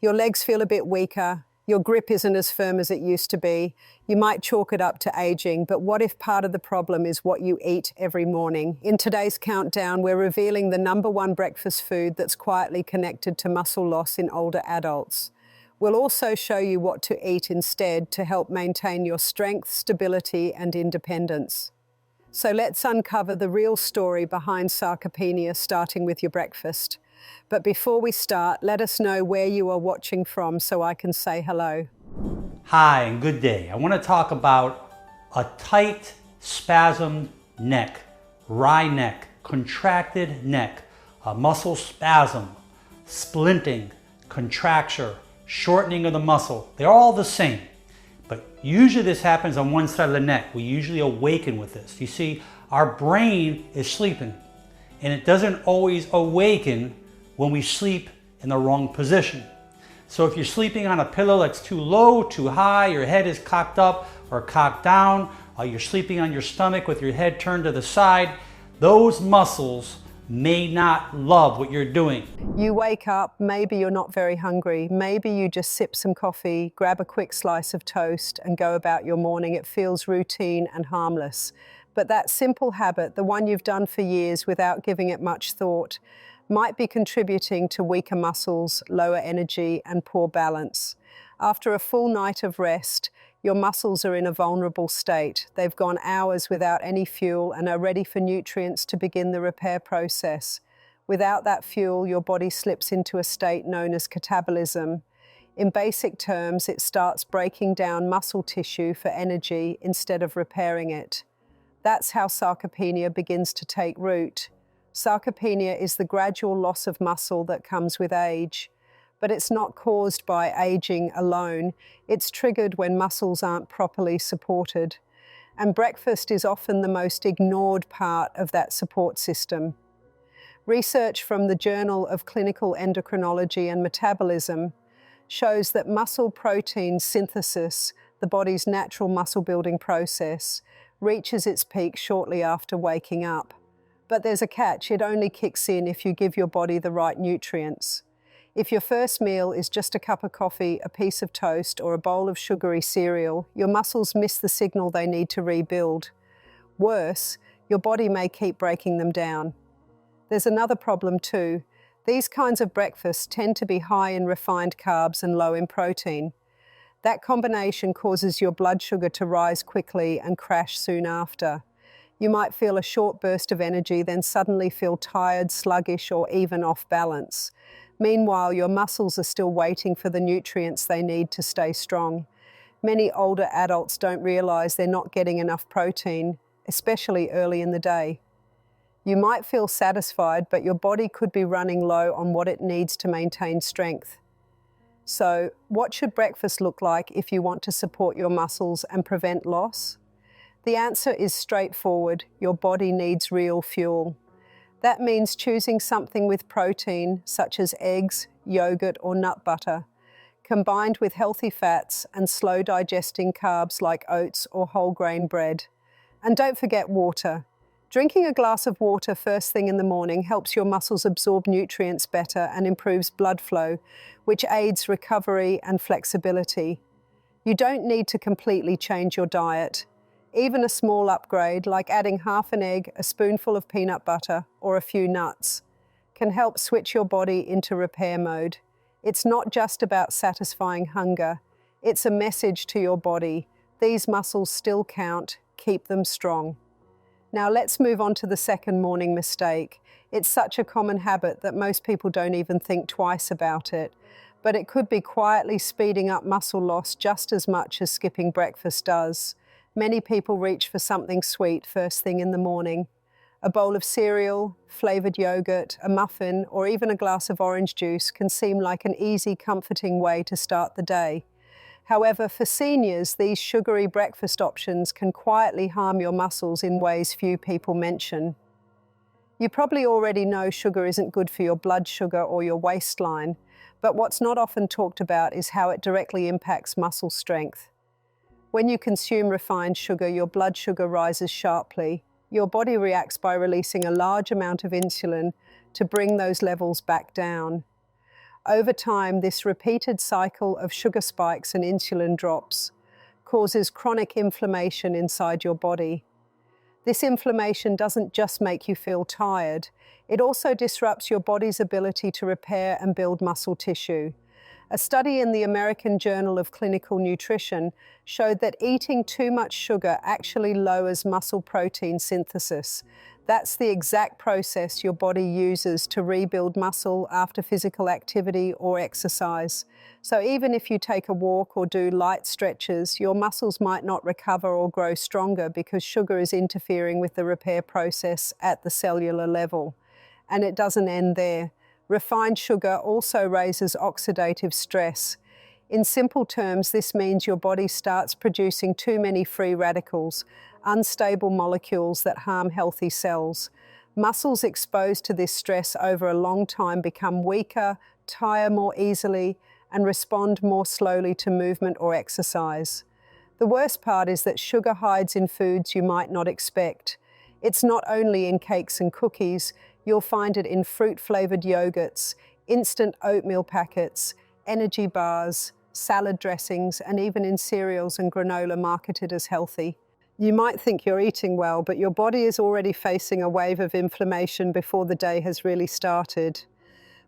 Your legs feel a bit weaker. Your grip isn't as firm as it used to be. You might chalk it up to aging, but what if part of the problem is what you eat every morning? In today's countdown, we're revealing the #1 breakfast food that's quietly connected to muscle loss in older adults. We'll also show you what to eat instead to help maintain your strength, stability, and independence. So let's uncover the real story behind sarcopenia, starting with your breakfast. But before we start, let us know where you are watching from so I can say hello. Hi and good day. I want to talk about a tight, spasmed neck, wry neck, contracted neck, a muscle spasm, splinting, contracture, shortening of the muscle. They're all the same. But usually this happens on one side of the neck. We usually awaken with this. You see, our brain is sleeping, and it doesn't always awaken when we sleep in the wrong position. So if you're sleeping on a pillow that's too low, too high, your head is cocked up or cocked down, you're sleeping on your stomach with your head turned to the side, those muscles may not love what you're doing. You wake up, maybe you're not very hungry, maybe you just sip some coffee, grab a quick slice of toast and go about your morning. It feels routine and harmless. But that simple habit, the one you've done for years without giving it much thought, might be contributing to weaker muscles, lower energy, and poor balance. After a full night of rest, your muscles are in a vulnerable state. They've gone hours without any fuel and are ready for nutrients to begin the repair process. Without that fuel, your body slips into a state known as catabolism. In basic terms, it starts breaking down muscle tissue for energy instead of repairing it. That's how sarcopenia begins to take root. Sarcopenia is the gradual loss of muscle that comes with age. But it's not caused by aging alone. It's triggered when muscles aren't properly supported. And breakfast is often the most ignored part of that support system. Research from the Journal of Clinical Endocrinology and Metabolism shows that muscle protein synthesis, the body's natural muscle building process, reaches its peak shortly after waking up. But there's a catch. It only kicks in if you give your body the right nutrients. If your first meal is just a cup of coffee, a piece of toast, or a bowl of sugary cereal, your muscles miss the signal they need to rebuild. Worse, your body may keep breaking them down. There's another problem too. These kinds of breakfasts tend to be high in refined carbs and low in protein. That combination causes your blood sugar to rise quickly and crash soon after. You might feel a short burst of energy, then suddenly feel tired, sluggish, or even off balance. Meanwhile, your muscles are still waiting for the nutrients they need to stay strong. Many older adults don't realize they're not getting enough protein, especially early in the day. You might feel satisfied, but your body could be running low on what it needs to maintain strength. So, what should breakfast look like if you want to support your muscles and prevent loss? The answer is straightforward. Your body needs real fuel. That means choosing something with protein, such as eggs, yogurt, or nut butter, combined with healthy fats and slow digesting carbs like oats or whole grain bread. And don't forget water. Drinking a glass of water first thing in the morning helps your muscles absorb nutrients better and improves blood flow, which aids recovery and flexibility. You don't need to completely change your diet. Even a small upgrade, like adding half an egg, a spoonful of peanut butter, or a few nuts, can help switch your body into repair mode. It's not just about satisfying hunger. It's a message to your body. These muscles still count. Keep them strong. Now let's move on to the second morning mistake. It's such a common habit that most people don't even think twice about it. But it could be quietly speeding up muscle loss just as much as skipping breakfast does. Many people reach for something sweet first thing in the morning. A bowl of cereal, flavored yogurt, a muffin, or even a glass of orange juice can seem like an easy, comforting way to start the day. However, for seniors, these sugary breakfast options can quietly harm your muscles in ways few people mention. You probably already know sugar isn't good for your blood sugar or your waistline, but what's not often talked about is how it directly impacts muscle strength. When you consume refined sugar, your blood sugar rises sharply. Your body reacts by releasing a large amount of insulin to bring those levels back down. Over time, this repeated cycle of sugar spikes and insulin drops causes chronic inflammation inside your body. This inflammation doesn't just make you feel tired, it also disrupts your body's ability to repair and build muscle tissue. A study in the American Journal of Clinical Nutrition showed that eating too much sugar actually lowers muscle protein synthesis. That's the exact process your body uses to rebuild muscle after physical activity or exercise. So even if you take a walk or do light stretches, your muscles might not recover or grow stronger because sugar is interfering with the repair process at the cellular level. And it doesn't end there. Refined sugar also raises oxidative stress. In simple terms, this means your body starts producing too many free radicals, unstable molecules that harm healthy cells. Muscles exposed to this stress over a long time become weaker, tire more easily, and respond more slowly to movement or exercise. The worst part is that sugar hides in foods you might not expect. It's not only in cakes and cookies. You'll find it in fruit-flavored yogurts, instant oatmeal packets, energy bars, salad dressings, and even in cereals and granola marketed as healthy. You might think you're eating well, but your body is already facing a wave of inflammation before the day has really started.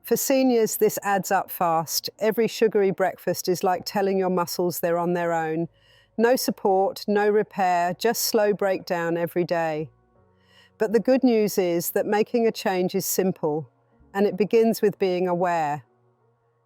For seniors, this adds up fast. Every sugary breakfast is like telling your muscles they're on their own. No support, no repair, just slow breakdown every day. But the good news is that making a change is simple, and it begins with being aware.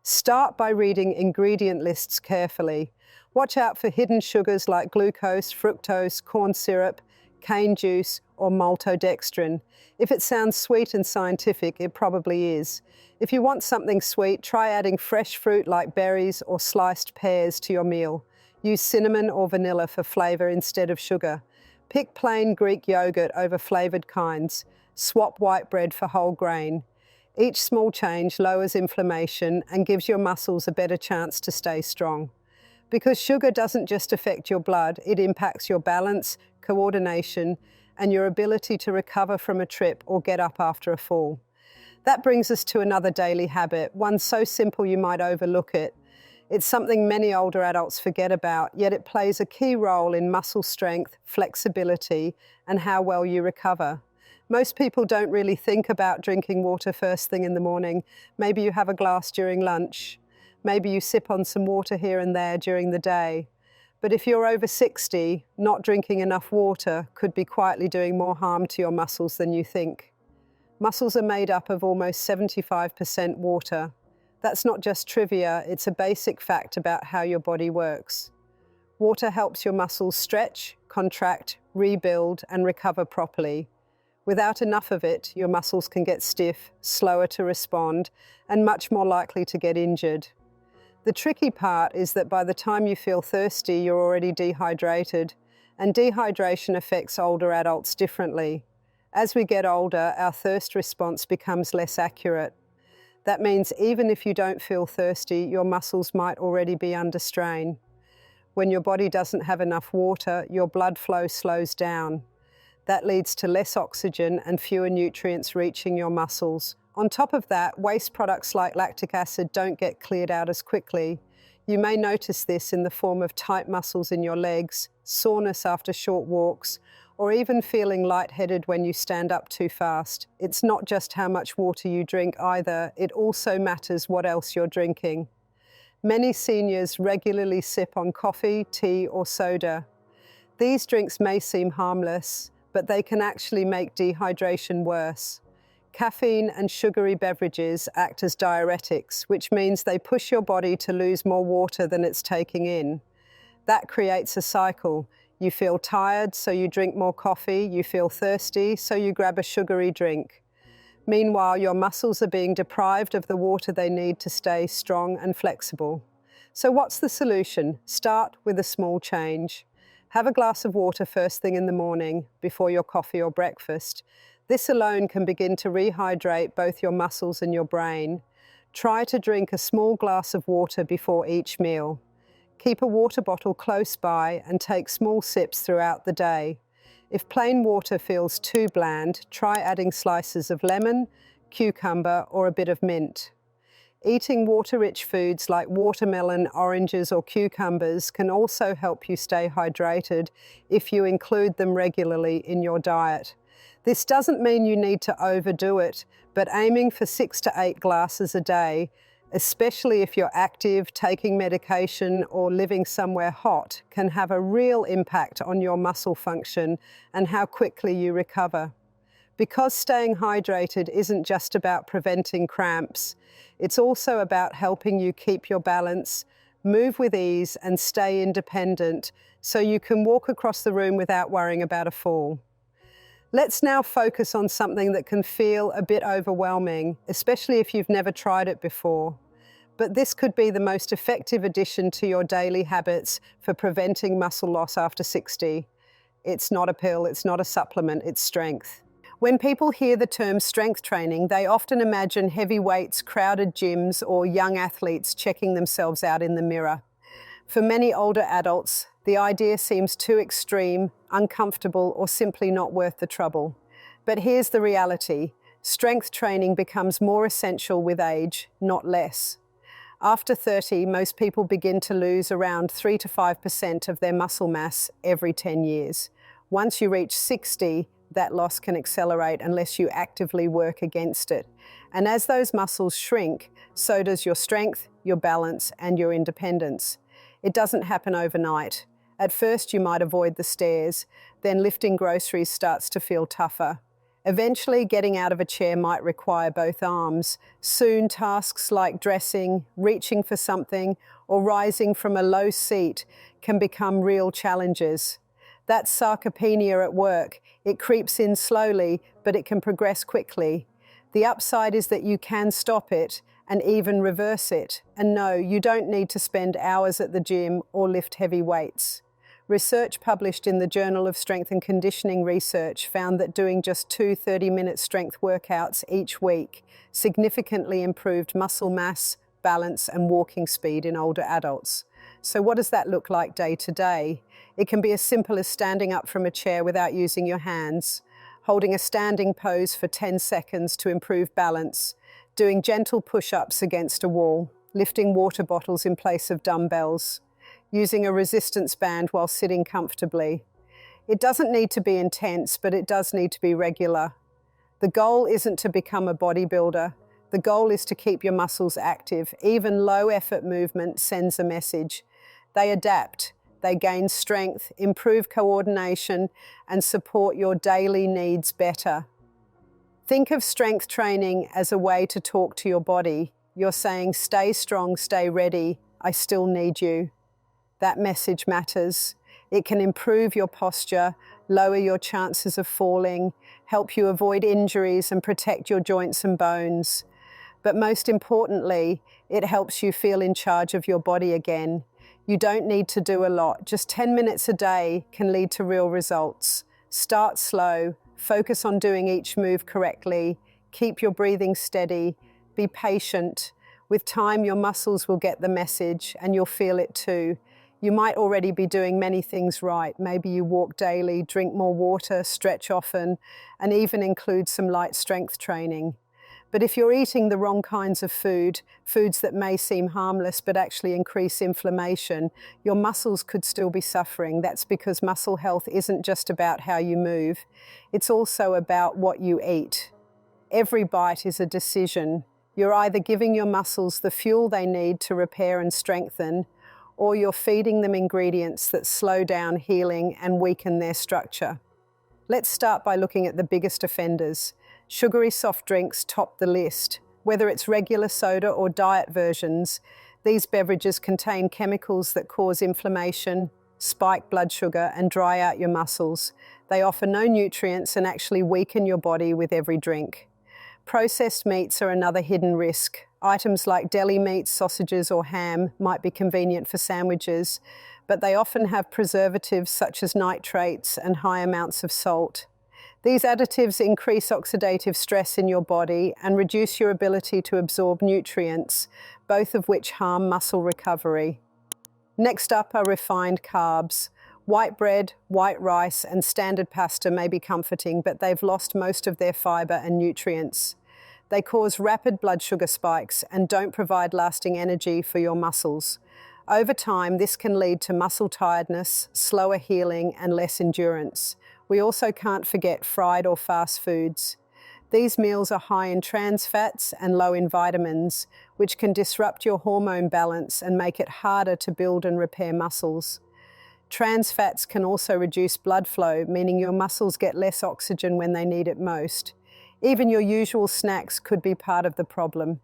Start by reading ingredient lists carefully. Watch out for hidden sugars like glucose, fructose, corn syrup, cane juice, or maltodextrin. If it sounds sweet and scientific, it probably is. If you want something sweet, try adding fresh fruit like berries or sliced pears to your meal. Use cinnamon or vanilla for flavor instead of sugar. Pick plain Greek yogurt over flavored kinds. Swap white bread for whole grain. Each small change lowers inflammation and gives your muscles a better chance to stay strong. Because sugar doesn't just affect your blood, it impacts your balance, coordination, and your ability to recover from a trip or get up after a fall. That brings us to another daily habit, one so simple you might overlook it. It's something many older adults forget about, yet it plays a key role in muscle strength, flexibility, and how well you recover. Most people don't really think about drinking water first thing in the morning. Maybe you have a glass during lunch. Maybe you sip on some water here and there during the day. But if you're over 60, not drinking enough water could be quietly doing more harm to your muscles than you think. Muscles are made up of almost 75% water. That's not just trivia, it's a basic fact about how your body works. Water helps your muscles stretch, contract, rebuild, and recover properly. Without enough of it, your muscles can get stiff, slower to respond, and much more likely to get injured. The tricky part is that by the time you feel thirsty, you're already dehydrated, and dehydration affects older adults differently. As we get older, our thirst response becomes less accurate. That means even if you don't feel thirsty, your muscles might already be under strain. When your body doesn't have enough water, your blood flow slows down. That leads to less oxygen and fewer nutrients reaching your muscles. On top of that, waste products like lactic acid don't get cleared out as quickly. You may notice this in the form of tight muscles in your legs, soreness after short walks, or even feeling lightheaded when you stand up too fast. It's not just how much water you drink either, it also matters what else you're drinking. Many seniors regularly sip on coffee, tea, or soda. These drinks may seem harmless, but they can actually make dehydration worse. Caffeine and sugary beverages act as diuretics, which means they push your body to lose more water than it's taking in. That creates a cycle. You feel tired, so you drink more coffee. You feel thirsty, so you grab a sugary drink. Meanwhile, your muscles are being deprived of the water they need to stay strong and flexible. So what's the solution? Start with a small change. Have a glass of water first thing in the morning, before your coffee or breakfast. This alone can begin to rehydrate both your muscles and your brain. Try to drink a small glass of water before each meal. Keep a water bottle close by and take small sips throughout the day. If plain water feels too bland, try adding slices of lemon, cucumber, or a bit of mint. Eating water-rich foods like watermelon, oranges, or cucumbers can also help you stay hydrated if you include them regularly in your diet. This doesn't mean you need to overdo it, but aiming for 6 to 8 glasses a day, especially if you're active, taking medication, or living somewhere hot, can have a real impact on your muscle function and how quickly you recover. Because staying hydrated isn't just about preventing cramps, it's also about helping you keep your balance, move with ease, and stay independent so you can walk across the room without worrying about a fall. Let's now focus on something that can feel a bit overwhelming, especially if you've never tried it before. But this could be the most effective addition to your daily habits for preventing muscle loss after 60. It's not a pill, it's not a supplement, it's strength. When people hear the term strength training, they often imagine heavy weights, crowded gyms, or young athletes checking themselves out in the mirror. For many older adults, the idea seems too extreme, uncomfortable, or simply not worth the trouble. But here's the reality. Strength training becomes more essential with age, not less. After 30, most people begin to lose around 3 to 5% of their muscle mass every 10 years. Once you reach 60, that loss can accelerate unless you actively work against it. And as those muscles shrink, so does your strength, your balance, and your independence. It doesn't happen overnight. At first, you might avoid the stairs, then lifting groceries starts to feel tougher. Eventually, getting out of a chair might require both arms. Soon, tasks like dressing, reaching for something, or rising from a low seat can become real challenges. That's sarcopenia at work. It creeps in slowly, but it can progress quickly. The upside is that you can stop it and even reverse it. And no, you don't need to spend hours at the gym or lift heavy weights. Research published in the Journal of Strength and Conditioning Research found that doing just 2 30-minute strength workouts each week significantly improved muscle mass, balance, and walking speed in older adults. So what does that look like day to day? It can be as simple as standing up from a chair without using your hands, holding a standing pose for 10 seconds to improve balance, doing gentle push-ups against a wall, lifting water bottles in place of dumbbells, using a resistance band while sitting comfortably. It doesn't need to be intense, but it does need to be regular. The goal isn't to become a bodybuilder. The goal is to keep your muscles active. Even low-effort movement sends a message. They adapt. They gain strength, improve coordination, and support your daily needs better. Think of strength training as a way to talk to your body. You're saying, stay strong, stay ready, I still need you. That message matters. It can improve your posture, lower your chances of falling, help you avoid injuries and protect your joints and bones. But most importantly, it helps you feel in charge of your body again. You don't need to do a lot. Just 10 minutes a day can lead to real results. Start slow, focus on doing each move correctly, keep your breathing steady, be patient. With time, your muscles will get the message and you'll feel it too. You might already be doing many things right. Maybe you walk daily, drink more water, stretch often, and even include some light strength training. But if you're eating the wrong kinds of food, foods that may seem harmless but actually increase inflammation, your muscles could still be suffering. That's because muscle health isn't just about how you move. It's also about what you eat. Every bite is a decision. You're either giving your muscles the fuel they need to repair and strengthen, or you're feeding them ingredients that slow down healing and weaken their structure. Let's start by looking at the biggest offenders. Sugary soft drinks top the list. Whether it's regular soda or diet versions, these beverages contain chemicals that cause inflammation, spike blood sugar, and dry out your muscles. They offer no nutrients and actually weaken your body with every drink. Processed meats are another hidden risk. Items like deli meats, sausages, or ham might be convenient for sandwiches, but they often have preservatives such as nitrates and high amounts of salt. These additives increase oxidative stress in your body and reduce your ability to absorb nutrients, both of which harm muscle recovery. Next up are refined carbs. White bread, white rice, and standard pasta may be comforting, but they've lost most of their fiber and nutrients. They cause rapid blood sugar spikes and don't provide lasting energy for your muscles. Over time, this can lead to muscle tiredness, slower healing, and less endurance. We also can't forget fried or fast foods. These meals are high in trans fats and low in vitamins, which can disrupt your hormone balance and make it harder to build and repair muscles. Trans fats can also reduce blood flow, meaning your muscles get less oxygen when they need it most. Even your usual snacks could be part of the problem.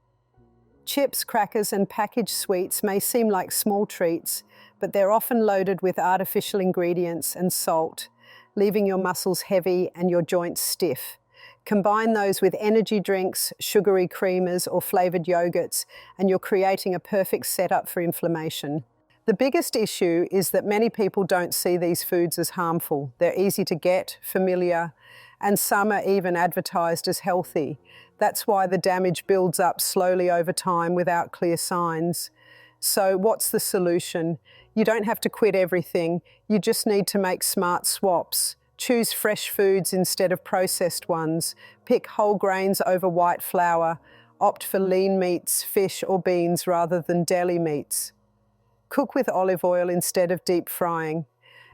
Chips, crackers, and packaged sweets may seem like small treats, but they're often loaded with artificial ingredients and salt, leaving your muscles heavy and your joints stiff. Combine those with energy drinks, sugary creamers, or flavored yogurts, and you're creating a perfect setup for inflammation. The biggest issue is that many people don't see these foods as harmful. They're easy to get, familiar, and some are even advertised as healthy. That's why the damage builds up slowly over time without clear signs. So what's the solution? You don't have to quit everything. You just need to make smart swaps. Choose fresh foods instead of processed ones. Pick whole grains over white flour. Opt for lean meats, fish or beans rather than deli meats. Cook with olive oil instead of deep frying.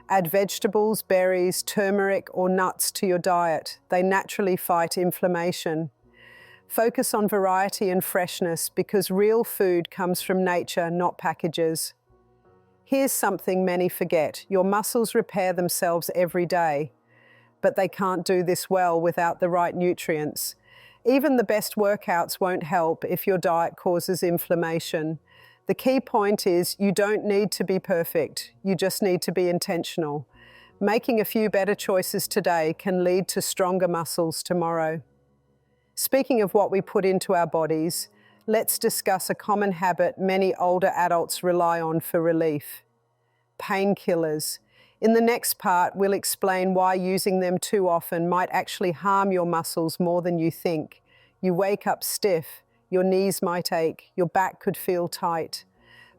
Add vegetables, berries, turmeric or nuts to your diet. They naturally fight inflammation. Focus on variety and freshness because real food comes from nature, not packages. Here's something many forget. Your muscles repair themselves every day, but they can't do this well without the right nutrients. Even the best workouts won't help if your diet causes inflammation. The key point is you don't need to be perfect. You just need to be intentional. Making a few better choices today can lead to stronger muscles tomorrow. Speaking of what we put into our bodies, let's discuss a common habit many older adults rely on for relief: painkillers. In the next part, we'll explain why using them too often might actually harm your muscles more than you think. You wake up stiff, your knees might ache, your back could feel tight.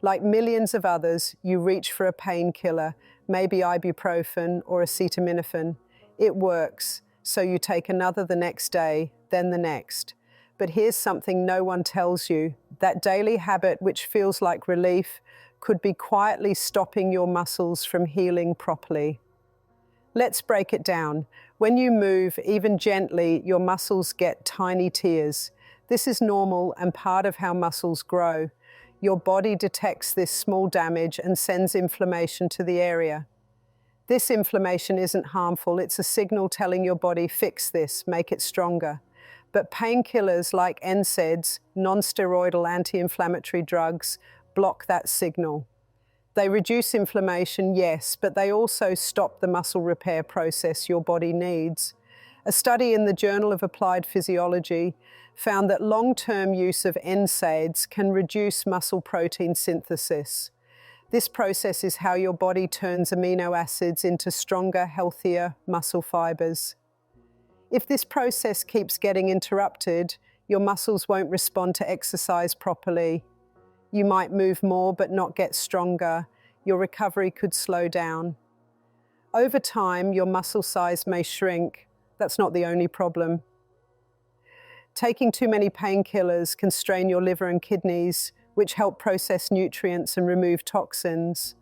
Like millions of others, you reach for a painkiller, maybe ibuprofen or acetaminophen. It works, so you take another the next day, then the next. But here's something no one tells you. That daily habit, which feels like relief, could be quietly stopping your muscles from healing properly. Let's break it down. When you move, even gently, your muscles get tiny tears. This is normal and part of how muscles grow. Your body detects this small damage and sends inflammation to the area. This inflammation isn't harmful. It's a signal telling your body, fix this, make it stronger. But painkillers like NSAIDs, non-steroidal anti-inflammatory drugs, block that signal. They reduce inflammation, yes, but they also stop the muscle repair process your body needs. A study in the Journal of Applied Physiology found that long-term use of NSAIDs can reduce muscle protein synthesis. This process is how your body turns amino acids into stronger, healthier muscle fibers. If this process keeps getting interrupted, your muscles won't respond to exercise properly. You might move more but not get stronger. Your recovery could slow down. Over time, your muscle size may shrink. That's not the only problem. Taking too many painkillers can strain your liver and kidneys, which help process nutrients and remove toxins.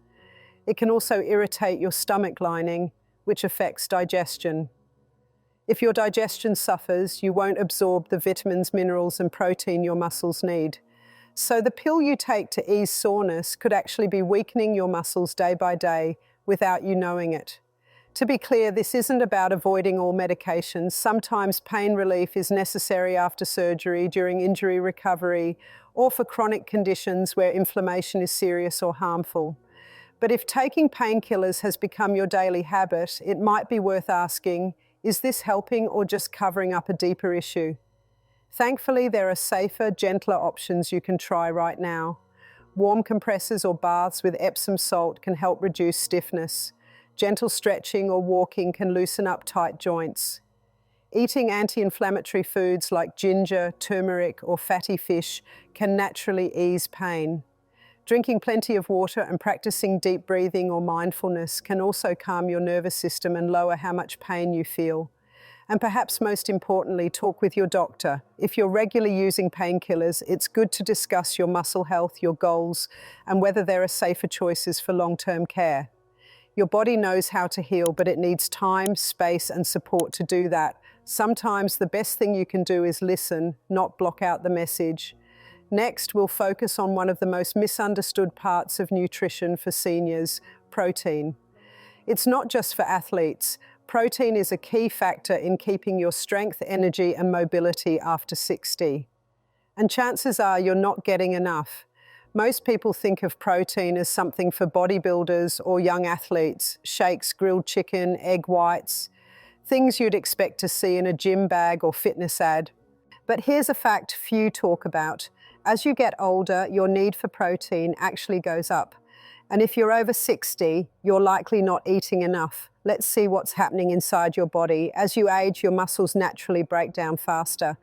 It can also irritate your stomach lining, which affects digestion. If your digestion suffers, you won't absorb the vitamins, minerals, and protein your muscles need. So the pill you take to ease soreness could actually be weakening your muscles day by day without you knowing it. To be clear, this isn't about avoiding all medications. Sometimes pain relief is necessary after surgery, during injury recovery, or for chronic conditions where inflammation is serious or harmful. But if taking painkillers has become your daily habit, it might be worth asking, is this helping or just covering up a deeper issue? Thankfully, there are safer, gentler options you can try right now. Warm compressors or baths with Epsom salt can help reduce stiffness. Gentle stretching or walking can loosen up tight joints. Eating anti-inflammatory foods like ginger, turmeric, or fatty fish can naturally ease pain. Drinking plenty of water and practicing deep breathing or mindfulness can also calm your nervous system and lower how much pain you feel. And perhaps most importantly, talk with your doctor. If you're regularly using painkillers, it's good to discuss your muscle health, your goals, and whether there are safer choices for long-term care. Your body knows how to heal, but it needs time, space, and support to do that. Sometimes the best thing you can do is listen, not block out the message. Next, we'll focus on one of the most misunderstood parts of nutrition for seniors, protein. It's not just for athletes. Protein is a key factor in keeping your strength, energy, and mobility after 60. And chances are you're not getting enough. Most people think of protein as something for bodybuilders or young athletes, shakes, grilled chicken, egg whites, things you'd expect to see in a gym bag or fitness ad. But here's a fact few talk about. As you get older, your need for protein actually goes up. And if you're over 60, you're likely not eating enough. Let's see what's happening inside your body. As you age, your muscles naturally break down faster.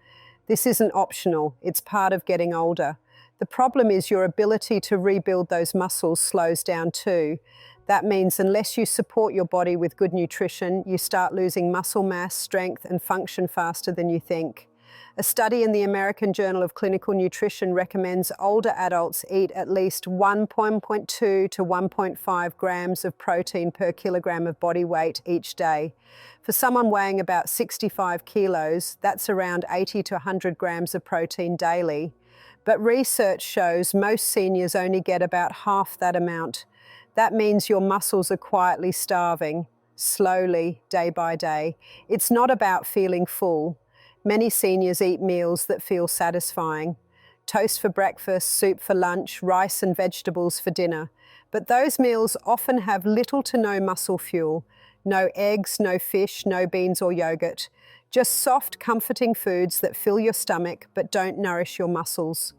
This isn't optional, it's part of getting older. The problem is your ability to rebuild those muscles slows down too. That means unless you support your body with good nutrition, you start losing muscle mass, strength, and function faster than you think. A study in the American Journal of Clinical Nutrition recommends older adults eat at least 1.2 to 1.5 grams of protein per kilogram of body weight each day. For someone weighing about 65 kilos, that's around 80 to 100 grams of protein daily. But research shows most seniors only get about half that amount. That means your muscles are quietly starving, slowly, day by day. It's not about feeling full. Many seniors eat meals that feel satisfying. Toast for breakfast, soup for lunch, rice and vegetables for dinner. But those meals often have little to no muscle fuel. No eggs, no fish, no beans or yogurt. Just soft, comforting foods that fill your stomach but don't nourish your muscles.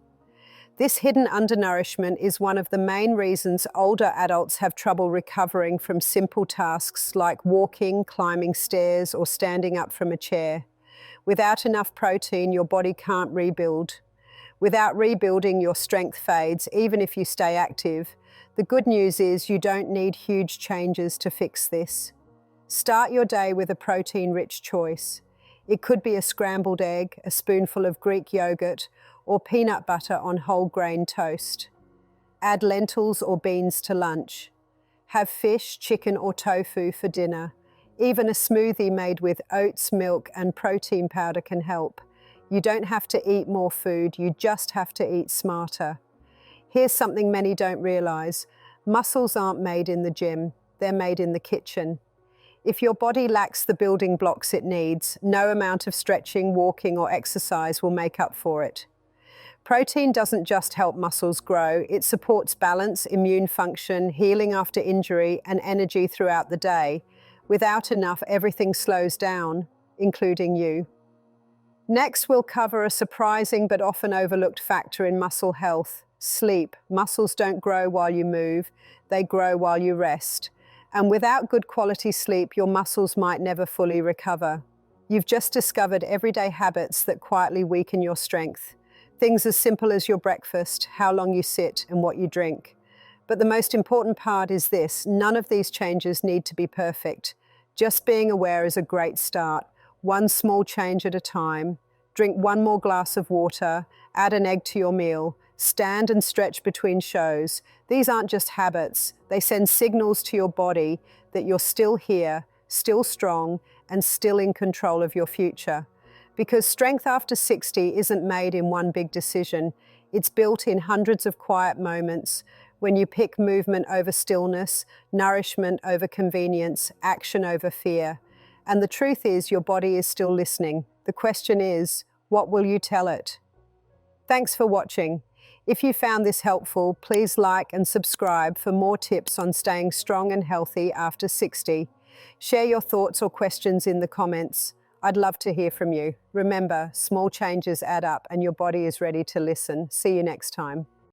This hidden undernourishment is one of the main reasons older adults have trouble recovering from simple tasks like walking, climbing stairs, or standing up from a chair. Without enough protein, your body can't rebuild. Without rebuilding, your strength fades, even if you stay active. The good news is you don't need huge changes to fix this. Start your day with a protein-rich choice. It could be a scrambled egg, a spoonful of Greek yogurt, or peanut butter on whole grain toast. Add lentils or beans to lunch. Have fish, chicken, or tofu for dinner. Even a smoothie made with oats, milk, and protein powder can help. You don't have to eat more food, you just have to eat smarter. Here's something many don't realize. Muscles aren't made in the gym, they're made in the kitchen. If your body lacks the building blocks it needs, no amount of stretching, walking, or exercise will make up for it. Protein doesn't just help muscles grow, it supports balance, immune function, healing after injury, and energy throughout the day. Without enough, everything slows down, including you. Next, we'll cover a surprising but often overlooked factor in muscle health: sleep. Muscles don't grow while you move, they grow while you rest. And without good quality sleep, your muscles might never fully recover. You've just discovered everyday habits that quietly weaken your strength. Things as simple as your breakfast, how long you sit, and what you drink. But the most important part is this: none of these changes need to be perfect. Just being aware is a great start. One small change at a time. Drink one more glass of water, add an egg to your meal, stand and stretch between shows. These aren't just habits. They send signals to your body that you're still here, still strong, and still in control of your future. Because strength after 60 isn't made in one big decision. It's built in hundreds of quiet moments, when you pick movement over stillness, nourishment over convenience, action over fear. And the truth is, your body is still listening. The question is, what will you tell it? Thanks for watching. If you found this helpful, please like and subscribe for more tips on staying strong and healthy after 60. Share your thoughts or questions in the comments. I'd love to hear from you. Remember, small changes add up and your body is ready to listen. See you next time.